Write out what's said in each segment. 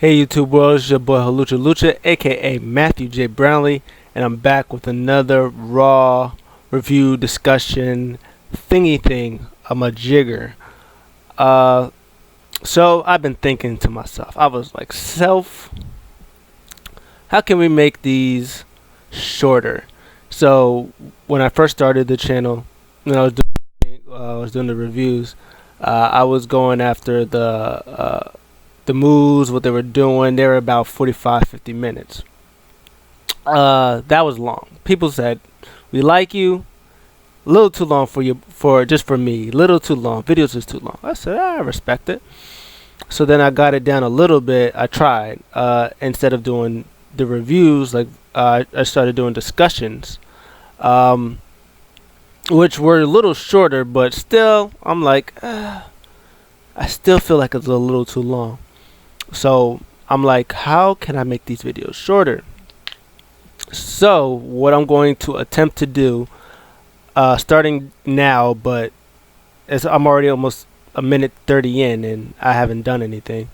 Hey YouTube world, it's your boy Halucha Lucha, aka Matthew J. Brownlee, and I'm back with another Raw review discussion thingy thing. I'm a jigger. So I've been thinking to myself, I was like, how can we make these shorter? So when I first started the channel, when I was doing the reviews, I was going after the moves, what they were doing. They were about 45-50 minutes. That was long. People said, we like you, a little too long for you, for me, little too long, videos is too long. I said, I respect it. So then I got it down a little bit. I tried, instead of doing the reviews, like I started doing discussions, which were a little shorter, but still I'm like, I still feel like it's a little too long. So I'm like, how can I make these videos shorter? So what I'm going to attempt to do, starting now, but I'm already almost a minute 30 in and I haven't done anything.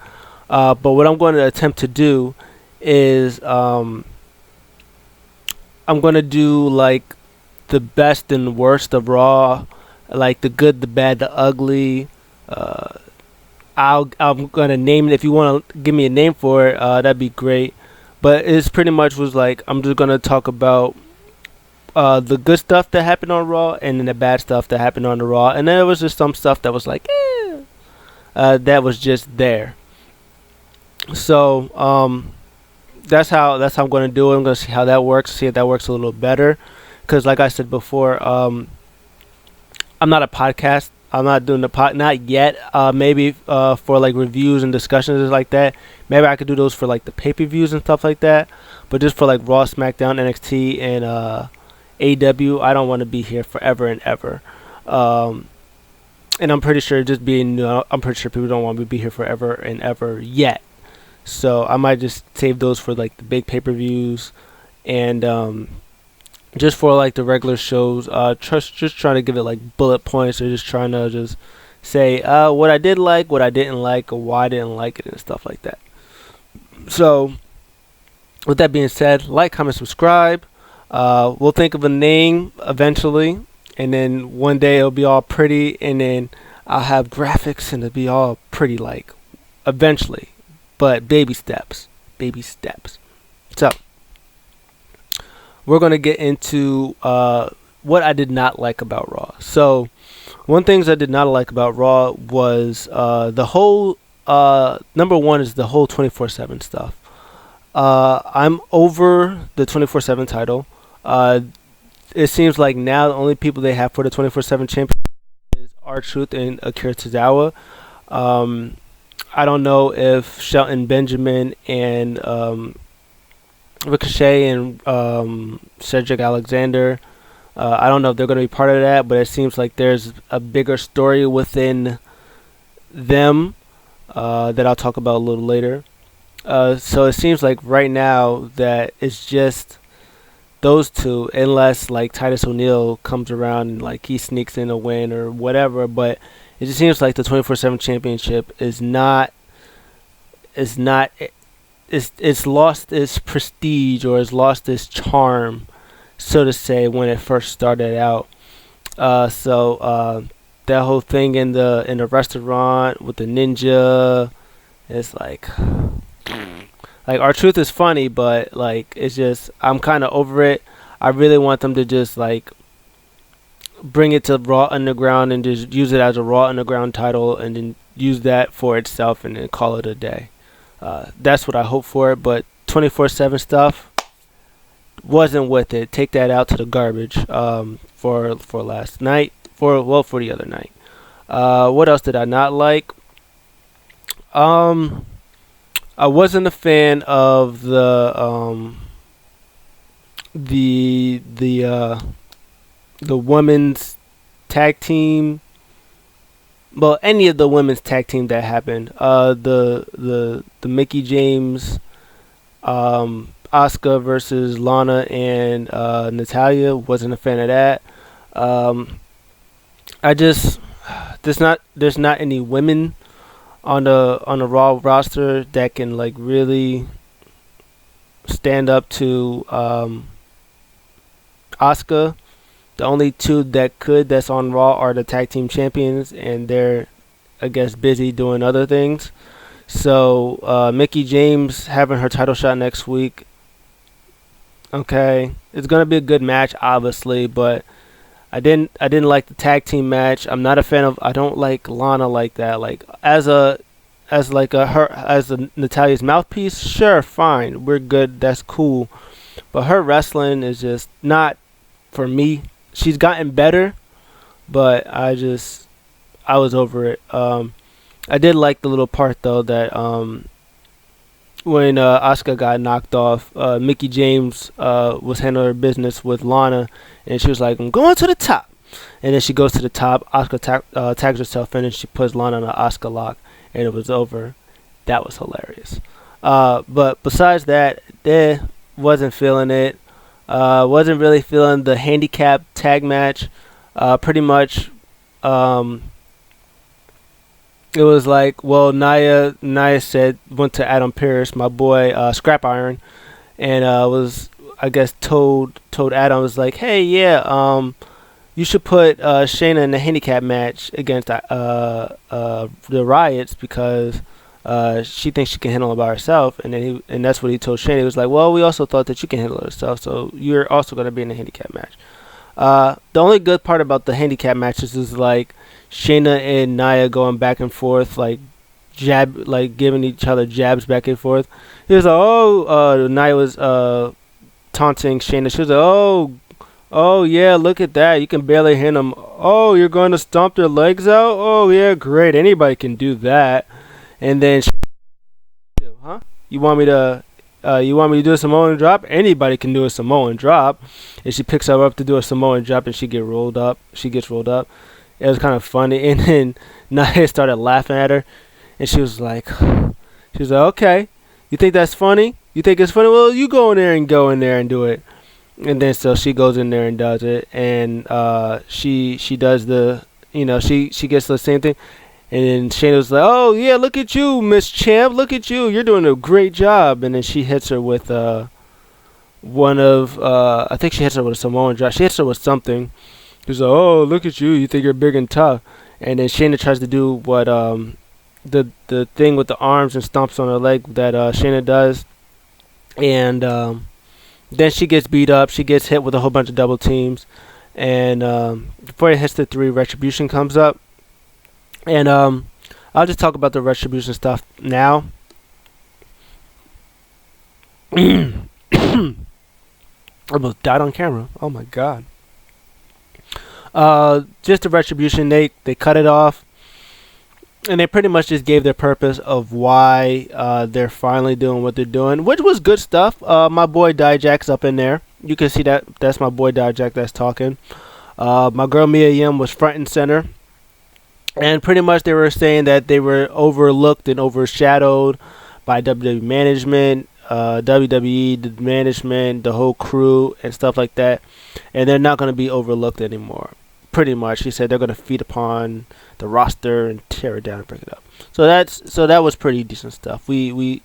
But what I'm going to attempt to do is I'm going to do like the best and worst of Raw, like the good, the bad, the ugly. I'm gonna name it. If you want to give me a name for it, that'd be great. But it's pretty much was like, I'm just gonna talk about the good stuff that happened on Raw and then the bad stuff that happened on the Raw, and then there was just some stuff that was like, that was just there. So that's how I'm gonna do it. I'm gonna see how that works. See if that works a little better. Because like I said before, I'm not a podcast. I'm not doing the not yet. Maybe for like reviews and discussions like that. Maybe I could do those for like the pay-per-views and stuff like that. But just for like Raw, SmackDown, NXT, and AEW, I don't want to be here forever and ever. And I'm pretty sure I'm pretty sure people don't want me to be here forever and ever yet. So I might just save those for like the big pay-per-views and just for like the regular shows, just trying to give it like bullet points, or just trying to just say what I did like, what I didn't like, or why I didn't like it, and stuff like that. So with that being said, like, comment, subscribe. We'll think of a name eventually, and then one day it'll be all pretty, and then I'll have graphics and it'll be all pretty like eventually. But baby steps. So we're going to get into what I did not like about Raw. So one things I did not like about Raw was the whole, number one is the whole 24/7 stuff. I'm over the 24/7 title. It seems like now the only people they have for the 24/7 champion is R-Truth and Akira Tozawa. I don't know if Shelton Benjamin and Ricochet and Cedric Alexander, I don't know if they're going to be part of that, but it seems like there's a bigger story within them that I'll talk about a little later. So it seems like right now that it's just those two, unless like Titus O'Neil comes around and like he sneaks in a win or whatever. But it just seems like the 24/7 championship is not. It's lost its prestige, or it's lost its charm, so to say, when it first started out. So that whole thing in the restaurant with the ninja, it's like R-Truth is funny, but like it's just, I'm kind of over it. I really want them to just like bring it to Raw Underground and just use it as a Raw Underground title, and then use that for itself and then call it a day. That's what I hope for, but 24/7 stuff wasn't with it. Take that out to the garbage for last night, for the other night. What else did I not like? I wasn't a fan of the women's tag team. Well, any of the women's tag team that happened, the Mickey James, Asuka versus Lana and Natalya, wasn't a fan of that. I just there's not any women on the Raw roster that can like really stand up to Asuka. The only two that could that's on Raw are the tag team champions, and they're I guess busy doing other things. So Mickey James having her title shot next week. Okay, it's gonna be a good match, obviously, but I didn't like the tag team match. I'm not a fan of. I don't like Lana like that. Like as like a her as a Natalia's mouthpiece. Sure, fine, we're good. That's cool. But her wrestling is just not for me. She's gotten better, but I was over it. I did like the little part though that when Asuka got knocked off, Mickey James was handling her business with Lana, and she was like, "I'm going to the top," and then she goes to the top. Asuka tags herself in, and she puts Lana in an Asuka lock, and it was over. That was hilarious. But besides that, wasn't feeling it. Wasn't really feeling the handicap tag match. Pretty much. It was like, well, Nia said went to Adam Pearce, my boy, Scrap Iron, and was I guess told Adam was like, hey, yeah, you should put Shayna in the handicap match against the Riots because she thinks she can handle it by herself, and and that's what he told Shayna. He was like, well, we also thought that you can handle it yourself, so you're also going to be in the handicap match. The only good part about the handicap matches is like Shayna and Nia going back and forth, like giving each other jabs back and forth. He was like, oh, Nia was taunting Shayna. She was like, oh yeah, look at that. You can barely hit him. Oh, you're going to stomp their legs out? Oh yeah, great. Anybody can do that. And then, huh? You want me to? You want me to do a Samoan drop? Anybody can do a Samoan drop. And she picks her up to do a Samoan drop, and she gets rolled up. It was kind of funny, and then Nia started laughing at her, and she was like, okay, you think that's funny? You think it's funny? Well, you go in there and do it. And then so she goes in there and does it, and she does the, she gets the same thing. And then Shayna was like, oh, yeah, look at you, Miss Champ. Look at you. You're doing a great job. And then she hits her with I think she hits her with a Samoan drop. She hits her with something. She's like, oh, look at you. You think you're big and tough. And then Shayna tries to do what the thing with the arms and stomps on her leg that Shayna does. And then she gets beat up. She gets hit with a whole bunch of double teams. And before it hits the 3, Retribution comes up. And I'll just talk about the Retribution stuff now. I almost died on camera. Oh my god. Just the Retribution, they cut it off, and they pretty much just gave their purpose of why they're finally doing what they're doing, which was good stuff. My boy Dijak's up in there. You can see that's my boy Dijak that's talking. My girl Mia Yim was front and center. And pretty much they were saying that they were overlooked and overshadowed by WWE management, WWE, the management, the whole crew, and stuff like that. And they're not going to be overlooked anymore. Pretty much, he said they're going to feed upon the roster and tear it down and break it up. So that was pretty decent stuff. We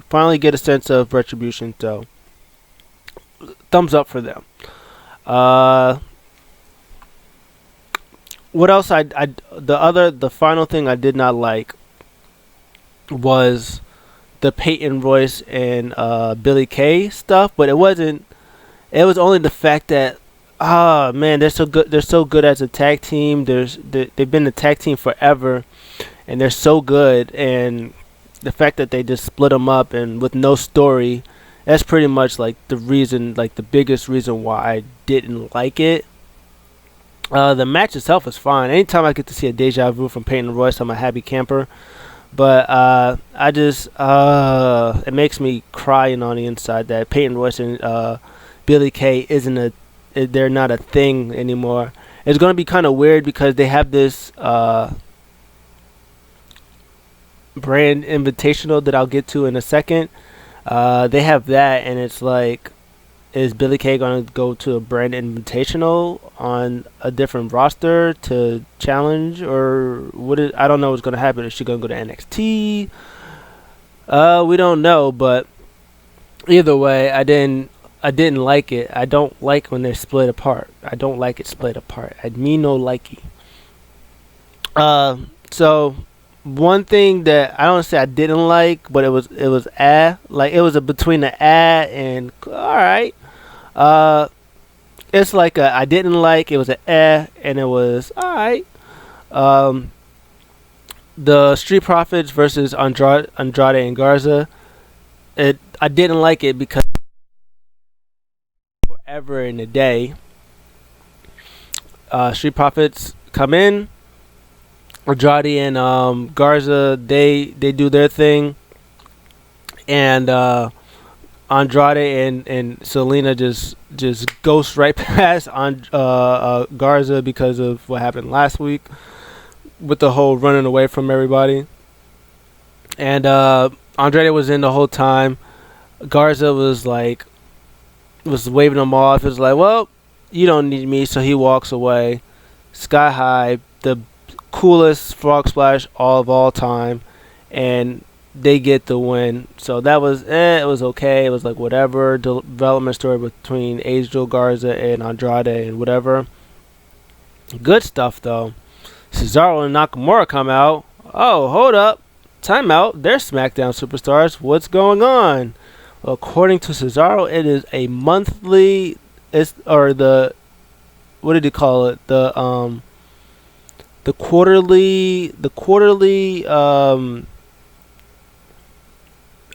finally get a sense of Retribution. So thumbs up for them. What else? The final thing I did not like was the Peyton Royce and Billy Kay stuff, but it wasn't. It was only the fact that, man, they're so good. They're so good as a tag team. They've been a tag team forever, and they're so good. And the fact that they just split them up and with no story, that's pretty much like the reason, like the biggest reason why I didn't like it. The match itself is fine. Anytime I get to see a deja vu from Peyton Royce, I'm a happy camper. But it makes me crying on the inside that Peyton Royce and Billy Kay they're not a thing anymore. It's going to be kind of weird because they have this brand invitational that I'll get to in a second. They have that, and it's like Is Billy Kay going to go to a brand invitational on a different roster to challenge, or what? I don't know what's going to happen. Is she going to go to NXT? We don't know, but either way, I didn't like it. I don't like when they're split apart. I don't like it split apart. I mean no likey. So one thing that I don't say I didn't like, but it was like it was a between the and all right. Uh, it's like a I didn't like. It was a and it was all right. Um, the Street Profits versus Andrade and Garza. It I didn't like it because forever in a day. Street Profits come in. Andrade and Garza they do their thing, and Andrade and Selena just ghost right past on Garza because of what happened last week with the whole running away from everybody. And Andrade was in the whole time. Garza was waving him off. It was like, well, you don't need me, so he walks away. Sky High, the coolest frog splash of all time, and they get the win. So that was it was okay. It was like whatever development story between Angel Garza and Andrade and whatever. Good stuff though. Cesaro and Nakamura come out. Oh, hold up. Timeout. They're SmackDown superstars. What's going on? Well, according to Cesaro, it is a monthly or the what did he call it? The quarterly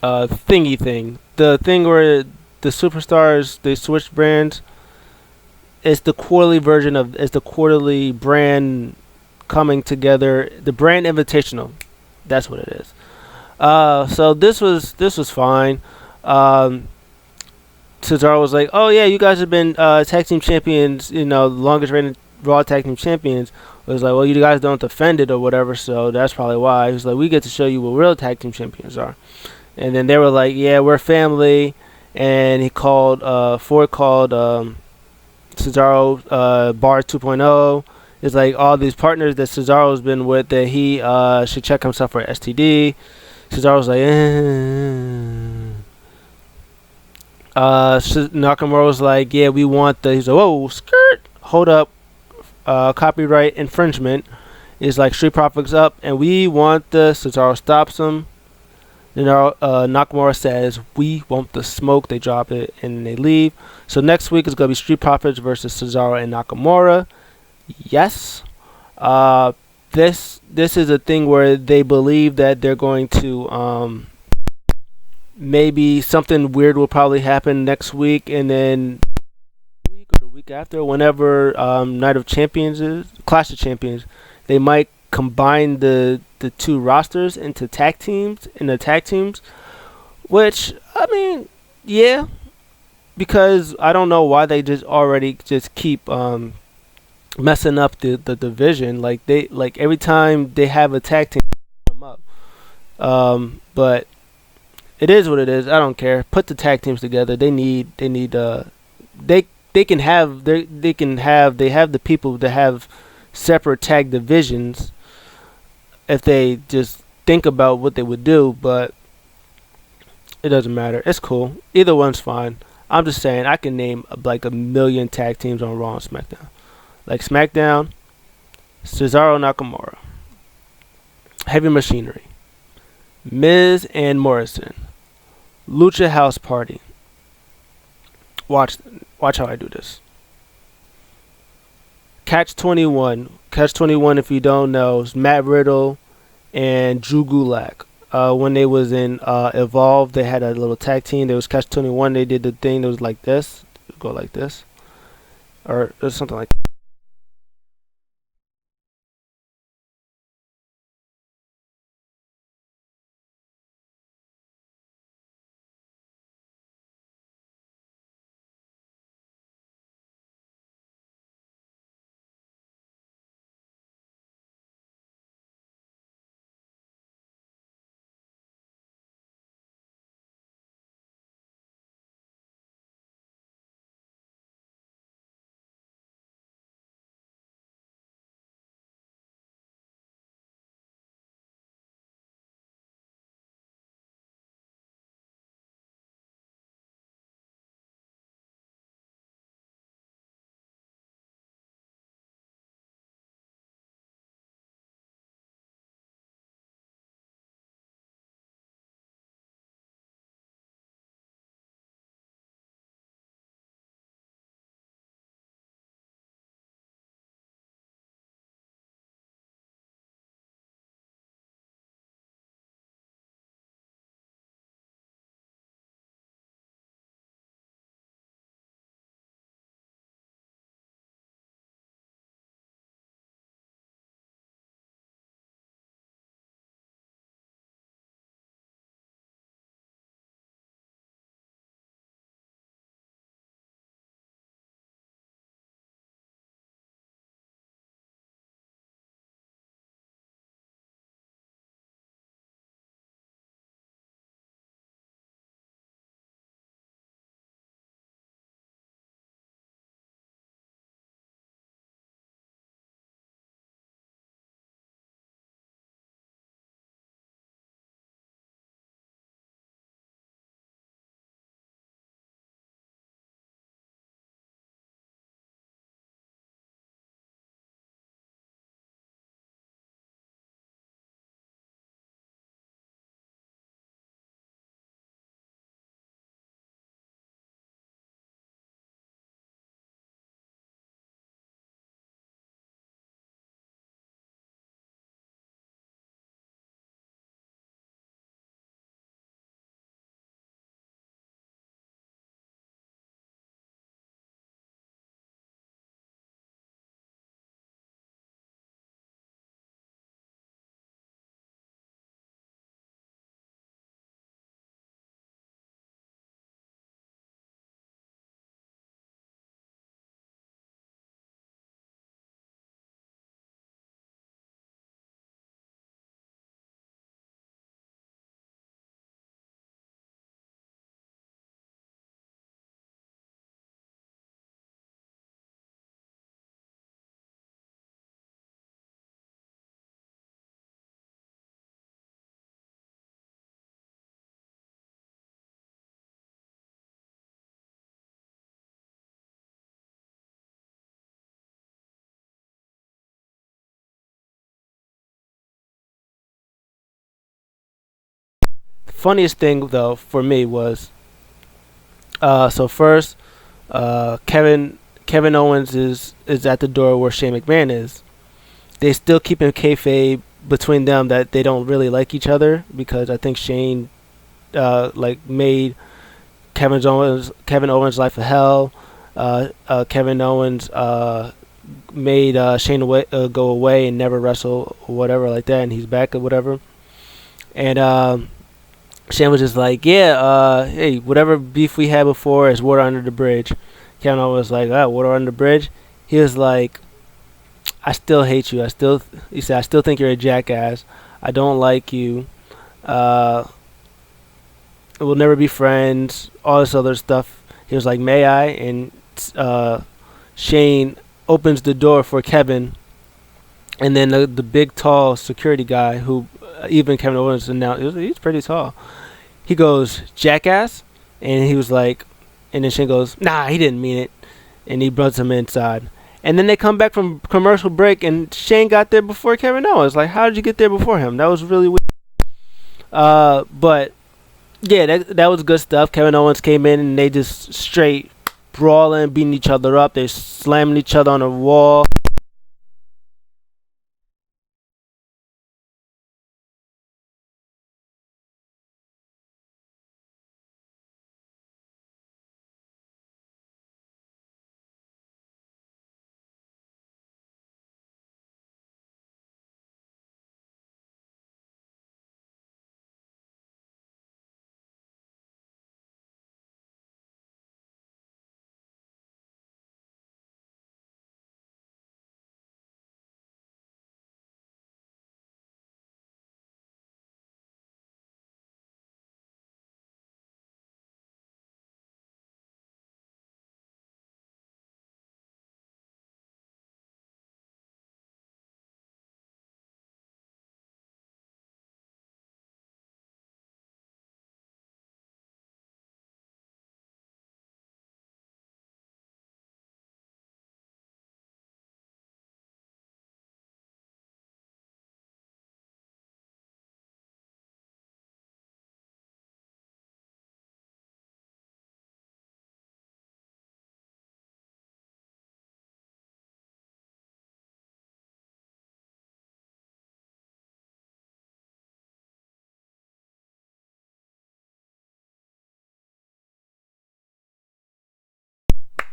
thingy thing. The thing where the superstars they switch brands. It's the quarterly version of it's the quarterly brand coming together. The brand invitational. That's what it is. So this was fine. Um, Cesaro was like, "Oh yeah, you guys have been tag team champions. You know, longest reigning Raw tag team champions." It was like, "Well, you guys don't defend it or whatever, so that's probably why." He was like, "We get to show you what real tag team champions are." And then they were like, "Yeah, we're family." And Ford called Cesaro Bar 2.0. It's like all these partners that Cesaro's been with that he should check himself for STD. Cesaro's like, Nakamura was like, yeah, we want the. He's like, whoa, skirt, hold up, copyright infringement. It's like Street Profits up, and we want the. Cesaro stops him. Then Nakamura says, we want the smoke. They drop it and they leave. So next week is going to be Street Profits versus Cesaro and Nakamura. Yes. This is a thing where they believe that they're going to maybe something weird will probably happen next week, and then week or the week after, whenever Night of Champions is Clash of Champions, they might combine the two rosters into tag teams, which I mean, yeah, because I don't know why they just keep messing up the division. Like every time they have a tag team, them up. But it is what it is. I don't care. Put the tag teams together. They can have they have the people to have separate tag divisions if they just think about what they would do, but it doesn't matter. It's cool. Either one's fine. I'm just saying I can name like a million tag teams on Raw and SmackDown. Like SmackDown, Cesaro Nakamura, Heavy Machinery, Miz and Morrison, Lucha House Party. Watch how I do this. Catch 21. Catch 21, if you don't know, is Matt Riddle and Drew Gulak. When they was in Evolve, they had a little tag team. There was Catch 21. They did the thing that was like this. Go like this. Or something like that. funniest thing though for me was so first Kevin Owens is at the door where Shane McMahon is. They still keep in kayfabe between them that they don't really like each other because I think Shane like made Kevin Owens life a hell. Kevin Owens made Shane go away and never wrestle or whatever like that, and he's back or whatever. And Shane was just like, yeah, hey, whatever beef we had before is water under the bridge. Kevin Owens was like, water under the bridge. He was like, I still hate you. He said, I still think you're a jackass. I don't like you. Uh, we'll never be friends. All this other stuff. He was like, may I? And uh, Shane opens the door for Kevin, and then the big tall security guy who even Kevin Owens announced he's pretty tall. He goes, jackass, and he was like, and then Shane goes, nah, he didn't mean it, and he brings him inside. And then they come back from commercial break, and Shane got there before Kevin Owens. Like, how did you get there before him? That was really weird. But yeah, that was good stuff. Kevin Owens came in, and they just straight brawling, beating each other up. They slamming each other on the wall.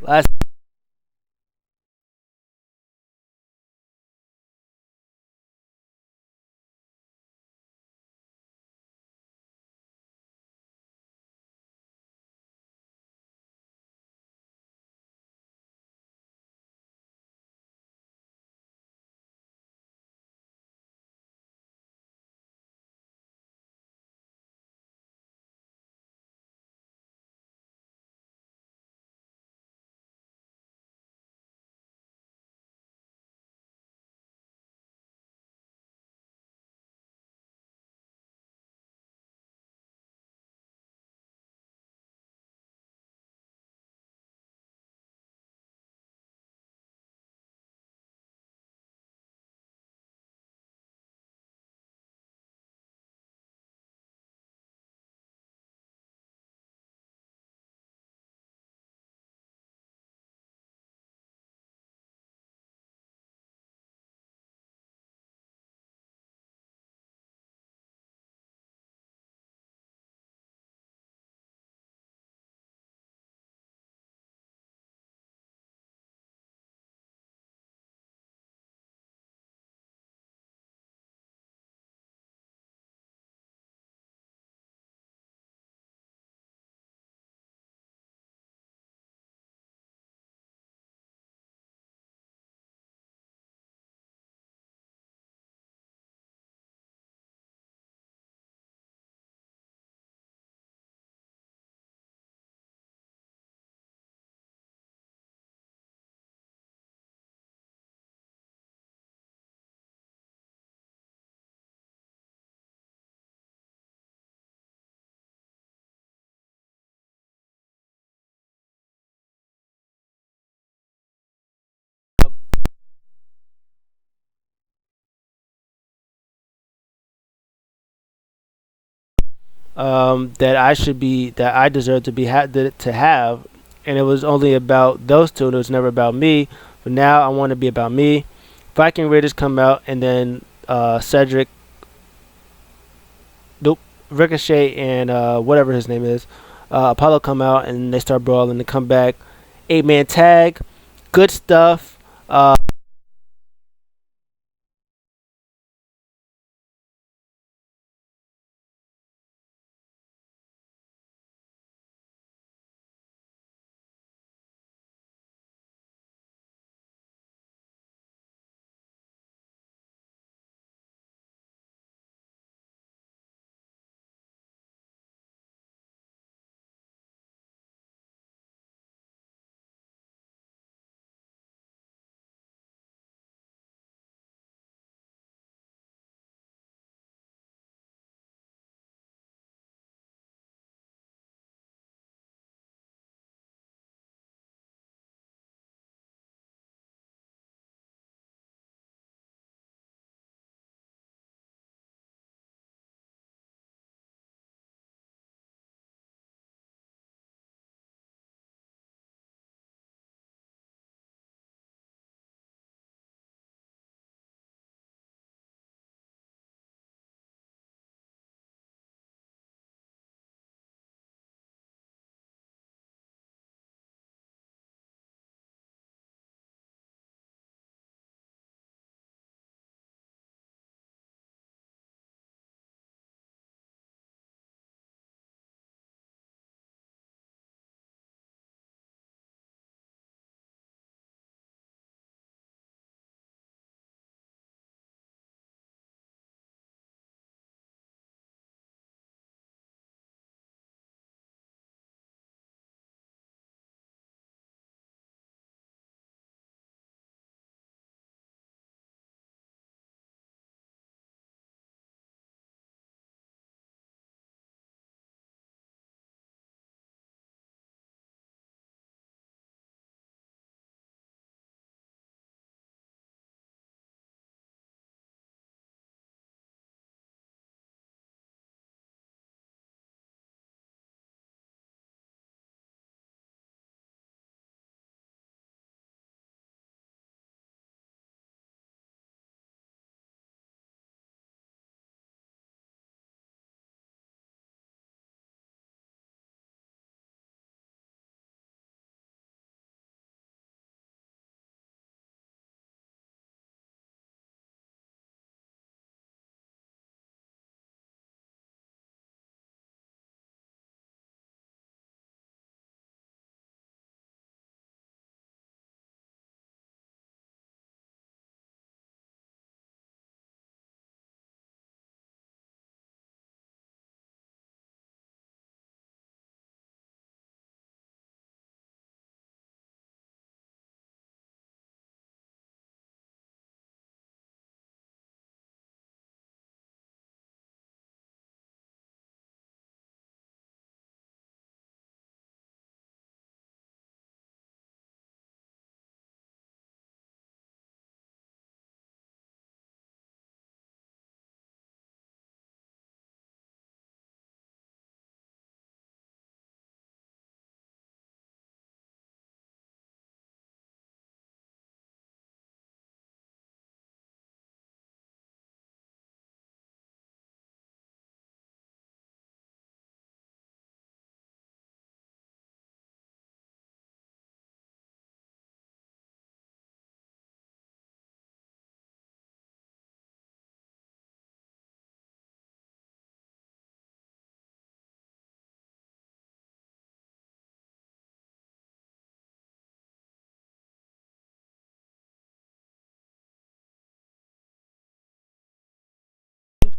Last that I deserve to be to have, and it was only about those two. And it was never about me. But now I want to be about me. Viking Raiders come out, and then Cedric, nope, Ricochet, and whatever his name is, Apollo come out, and they start brawling. They come back, 8-man tag, good stuff. Uh,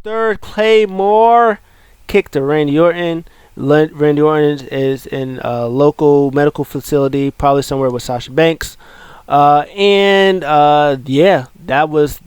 third, Claymore kicked to Randy Orton. Randy Orton is in a local medical facility, probably somewhere with Sasha Banks. And yeah, that was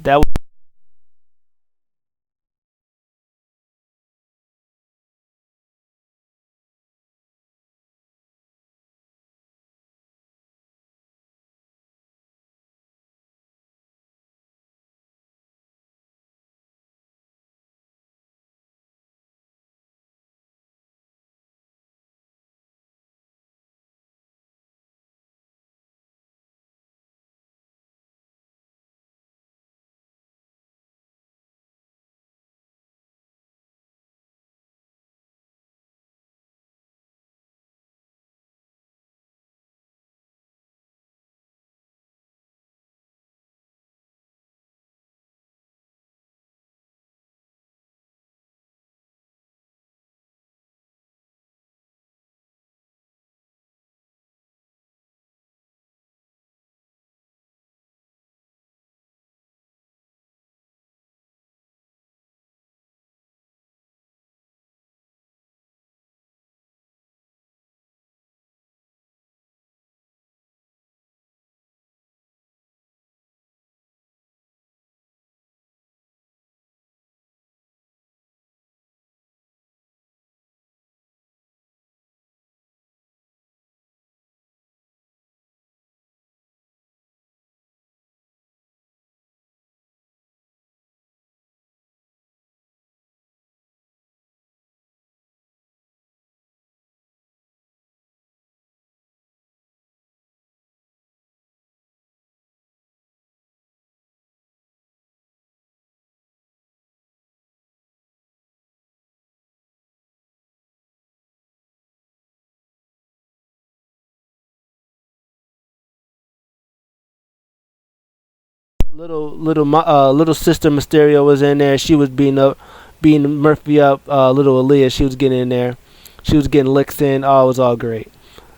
Little sister Mysterio was in there. She was beating Murphy up. Little Aaliyah, she was getting in there. She was getting licks in. Oh, it was all great.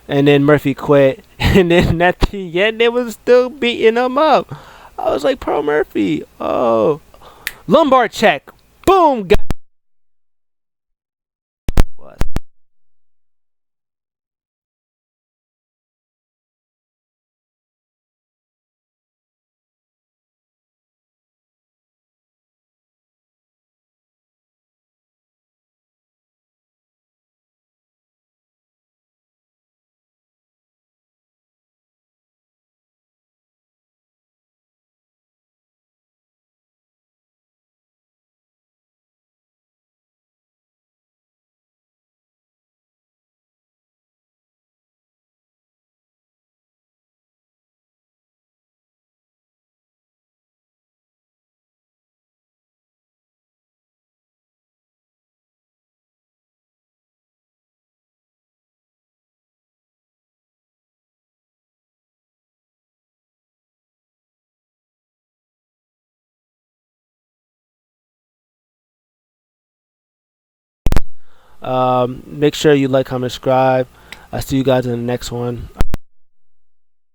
And then Murphy quit. And then at the end, they was still beating him up. I was like, Pro Murphy. Oh, lumbar check. Boom. Got it. Make sure you like, comment, subscribe. I'll see you guys in the next one.